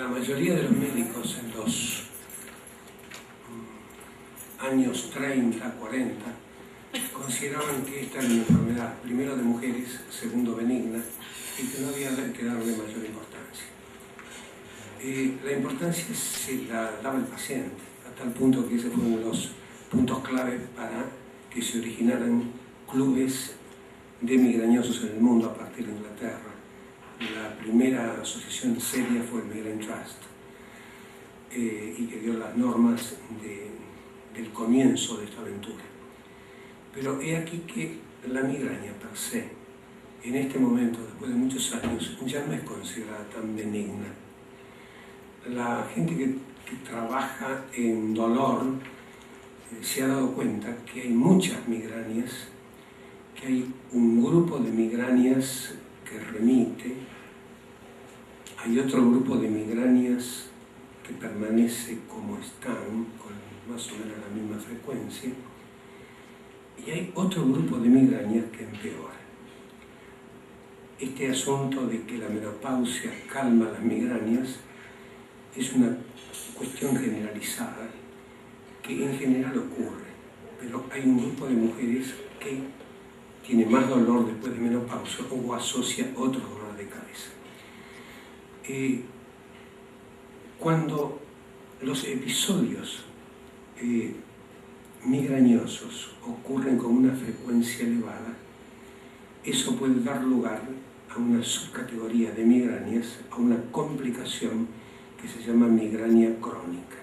La mayoría de los médicos en los años 30, 40, consideraban que esta era una enfermedad, primero de mujeres, segundo benigna, y que no había que darle mayor importancia. La importancia se la daba el paciente, a tal punto que ese fue uno de los puntos clave para que se originaran clubes de migrañosos en el mundo a partir de Inglaterra. La primera asociación seria fue el Migraine Trust, y que dio las normas del comienzo de esta aventura. Pero he aquí que la migraña per se, en este momento, después de muchos años, ya no es considerada tan benigna. La gente que trabaja en dolor se ha dado cuenta que hay muchas migrañas, que hay un grupo de migrañas que remite, hay otro grupo de migrañas que permanece como están, con más o menos la misma frecuencia, y hay otro grupo de migrañas que empeora. Este asunto de que la menopausia calma las migrañas es una cuestión generalizada que en general ocurre, pero hay un grupo de mujeres que tiene más dolor después de menopausia o asocia otro dolor de cabeza. Cuando los episodios migrañosos ocurren con una frecuencia elevada, eso puede dar lugar a una subcategoría de migrañas, a una complicación que se llama migraña crónica.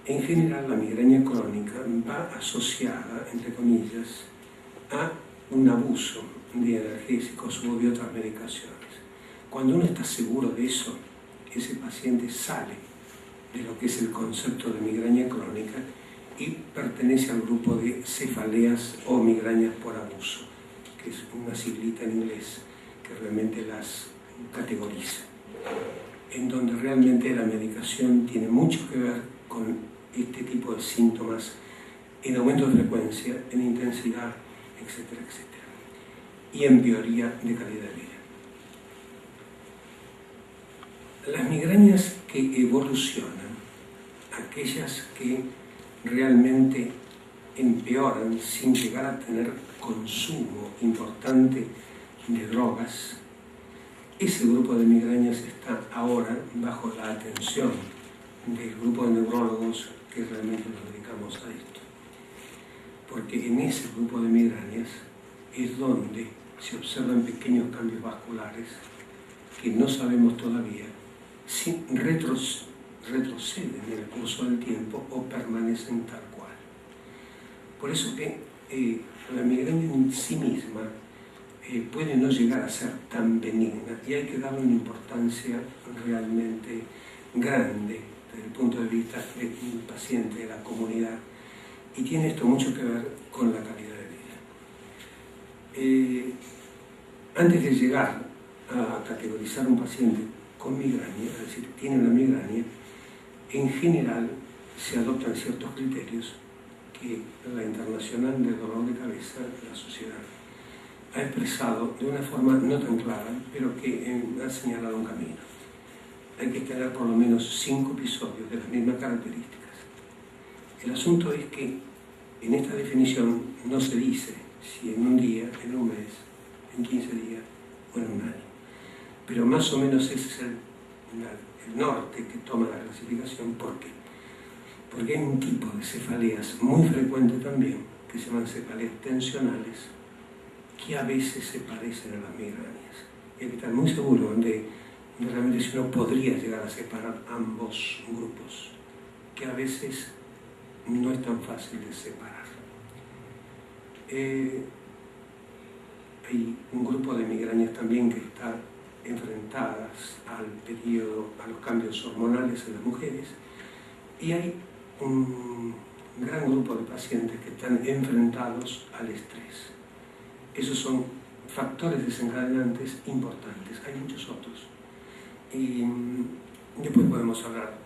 En general, la migraña crónica va asociada, entre comillas, a un abuso de analgésicos u de otras medicaciones. Cuando uno está seguro de eso, ese paciente sale de lo que es el concepto de migraña crónica y pertenece al grupo de cefaleas o migrañas por abuso, que es una siglita en inglés que realmente las categoriza, en donde realmente la medicación tiene mucho que ver con este tipo de síntomas en aumento de frecuencia, en intensidad, etcétera, etcétera, y empeoría de calidad de vida. Las migrañas que evolucionan, aquellas que realmente empeoran sin llegar a tener consumo importante de drogas, ese grupo de migrañas está ahora bajo la atención del grupo de neurólogos que realmente nos dedicamos a esto. Porque en ese grupo de migrañas es donde se observan pequeños cambios vasculares que no sabemos todavía si retroceden en el curso del tiempo o permanecen tal cual. Por eso que la migraña en sí misma puede no llegar a ser tan benigna y hay que darle una importancia realmente grande desde el punto de vista del paciente, de la comunidad, y tiene esto mucho que ver con la calidad de vida. Antes de llegar a categorizar un paciente con migraña, es decir, tiene una migraña, en general se adoptan ciertos criterios que la Internacional del Dolor de Cabeza, la sociedad, ha expresado de una forma no tan clara, pero que ha señalado un camino. Hay que tener por lo menos 5 episodios de las mismas características. El asunto es que en esta definición no se dice si en un día, en un mes, en 15 días o en un año. Pero más o menos ese es el norte que toma la clasificación. ¿Por qué? Porque hay un tipo de cefaleas muy frecuente también, que se llaman cefaleas tensionales, que a veces se parecen a las migrañas. Y hay que estar muy seguro de realmente si uno podría llegar a separar ambos grupos, que a veces no es tan fácil de separar. Hay un grupo de migrañas también que está enfrentadas al periodo, a los cambios hormonales en las mujeres, y hay un gran grupo de pacientes que están enfrentados al estrés. Esos son factores desencadenantes importantes, hay muchos otros. Y después podemos hablar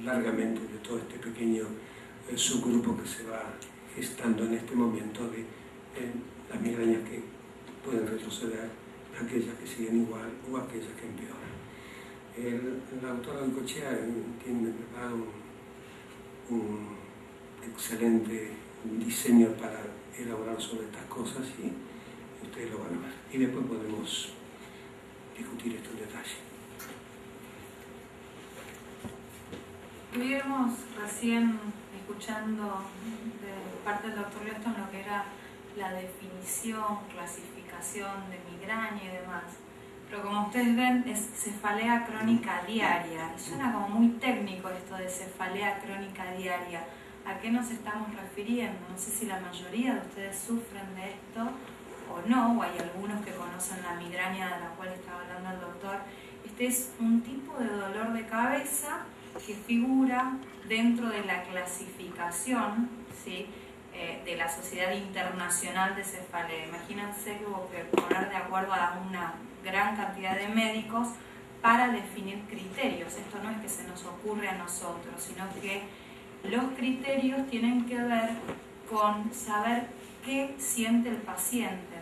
largamente de todo este pequeño subgrupo que se va gestando en este momento de las migrañas que pueden retroceder, aquellas que siguen igual o aquellas que empeoran. La autora de Cochea tiene preparado un excelente diseño para elaborar sobre estas cosas y ustedes lo van a ver. Y después podemos discutir esto en detalle. Estuvimos recién escuchando de parte del doctor Leston lo que era la definición, clasificación de migraña y demás. Pero como ustedes ven, es cefalea crónica diaria. Suena como muy técnico esto de cefalea crónica diaria. ¿A qué nos estamos refiriendo? No sé si la mayoría de ustedes sufren de esto o no, o hay algunos que conocen la migraña de la cual estaba hablando el doctor. Este es un tipo de dolor de cabeza que figura dentro de la clasificación, ¿sí?, de la Sociedad Internacional de Cefalea. Imagínense que hubo que poner de acuerdo a una gran cantidad de médicos para definir criterios. Esto no es que se nos ocurre a nosotros, sino que los criterios tienen que ver con saber qué siente el paciente.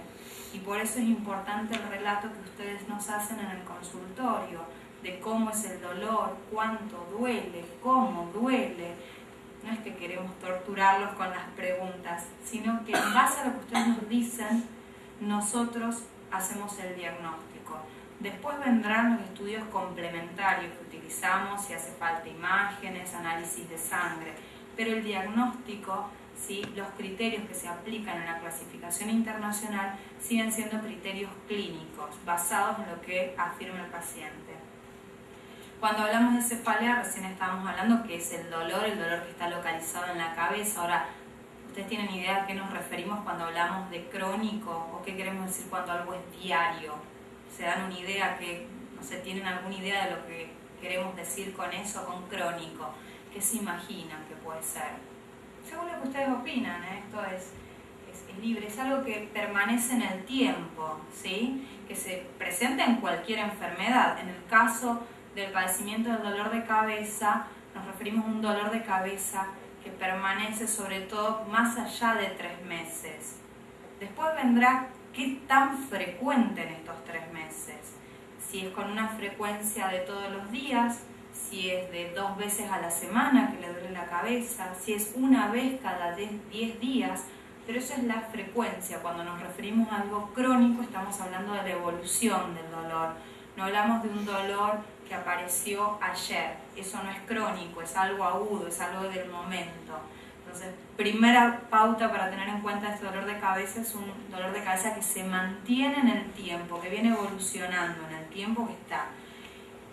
Y por eso es importante el relato que ustedes nos hacen en el consultorio, de cómo es el dolor, cuánto duele, cómo duele. No es que queremos torturarlos con las preguntas, sino que en base a lo que ustedes nos dicen, nosotros hacemos el diagnóstico. Después vendrán los estudios complementarios que utilizamos, si hace falta imágenes, análisis de sangre, pero el diagnóstico, ¿sí?, los criterios que se aplican en la clasificación internacional siguen siendo criterios clínicos, basados en lo que afirma el paciente. Cuando hablamos de cefalea, recién estábamos hablando que es el dolor que está localizado en la cabeza. Ahora, ¿ustedes tienen idea a qué nos referimos cuando hablamos de crónico? ¿O qué queremos decir cuando algo es diario? ¿Se dan una idea que, no sé, tienen alguna idea de lo que queremos decir con eso, con crónico? ¿Qué se imaginan que puede ser? Según lo que ustedes opinan, esto es libre, es algo que permanece en el tiempo, ¿sí?, que se presenta en cualquier enfermedad. En el caso del padecimiento del dolor de cabeza, nos referimos a un dolor de cabeza que permanece sobre todo más allá de 3 meses. Después vendrá qué tan frecuente en estos 3 meses. Si es con una frecuencia de todos los días, si es de 2 veces a la semana que le duele la cabeza, si es una vez cada 10 días, pero eso es la frecuencia. Cuando nos referimos a algo crónico, estamos hablando de la evolución del dolor. No hablamos de un dolor que apareció ayer, eso no es crónico, es algo agudo, es algo del momento. Entonces, primera pauta para tener en cuenta este dolor de cabeza es un dolor de cabeza que se mantiene en el tiempo, que viene evolucionando en el tiempo que está.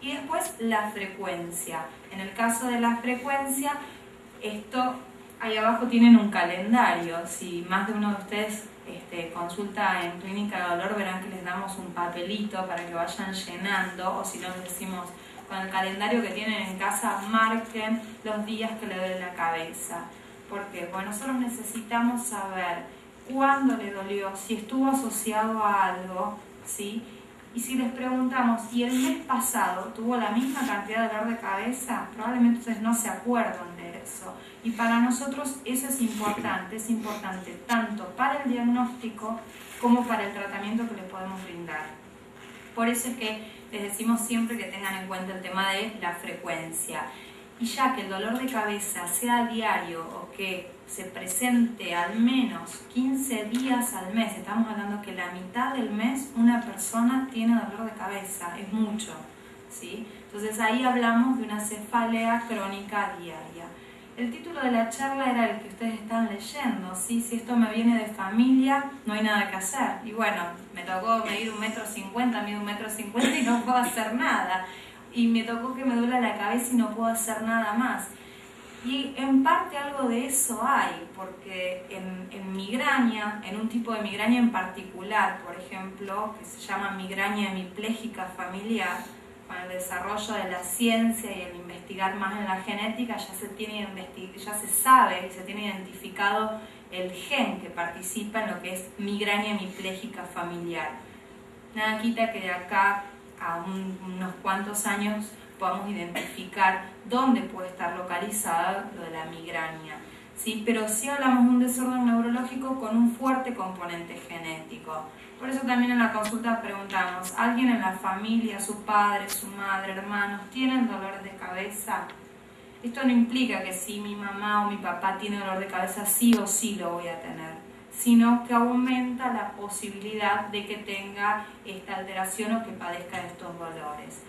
Y después la frecuencia. En el caso de la frecuencia, esto ahí abajo tienen un calendario. Si más de uno de ustedes consulta en clínica de dolor, verán que les damos un papelito para que vayan llenando, o si no les decimos con el calendario que tienen en casa, marquen los días que le duele la cabeza. ¿Por qué? Porque nosotros necesitamos saber cuándo le dolió, si estuvo asociado a algo, ¿sí? Y si les preguntamos si el mes pasado tuvo la misma cantidad de dolor de cabeza, probablemente ustedes no se acuerdan de eso. Y para nosotros eso es importante tanto para el diagnóstico como para el tratamiento que le podemos brindar. Por eso es que les decimos siempre que tengan en cuenta el tema de la frecuencia. Y ya que el dolor de cabeza sea diario o que se presente al menos 15 días al mes, estamos hablando que la mitad del mes una persona tiene dolor de cabeza, es mucho, ¿sí? Entonces ahí hablamos de una cefalea crónica diaria. El título de la charla era el que ustedes están leyendo, ¿sí? Si esto me viene de familia, no hay nada que hacer. Y bueno, me tocó medir 1,50 m, mido 1,50 m y no puedo hacer nada. Y me tocó que me duele la cabeza y no puedo hacer nada más. Y en parte algo de eso hay, porque en migraña, en un tipo de migraña en particular, por ejemplo, que se llama migraña hemipléjica familiar, con el desarrollo de la ciencia y el investigar más en la genética, ya se sabe y se tiene identificado el gen que participa en lo que es migraña hemipléjica familiar. Nada quita que de acá a unos cuantos años podamos identificar dónde puede estar localizada lo de la migraña. ¿sí? Pero sí hablamos de un desorden neurológico con un fuerte componente genético. Por eso también en la consulta preguntamos, ¿alguien en la familia, su padre, su madre, hermanos, tienen dolor de cabeza? Esto no implica que si mi mamá o mi papá tiene dolor de cabeza, sí o sí lo voy a tener, sino que aumenta la posibilidad de que tenga esta alteración o que padezca de estos dolores.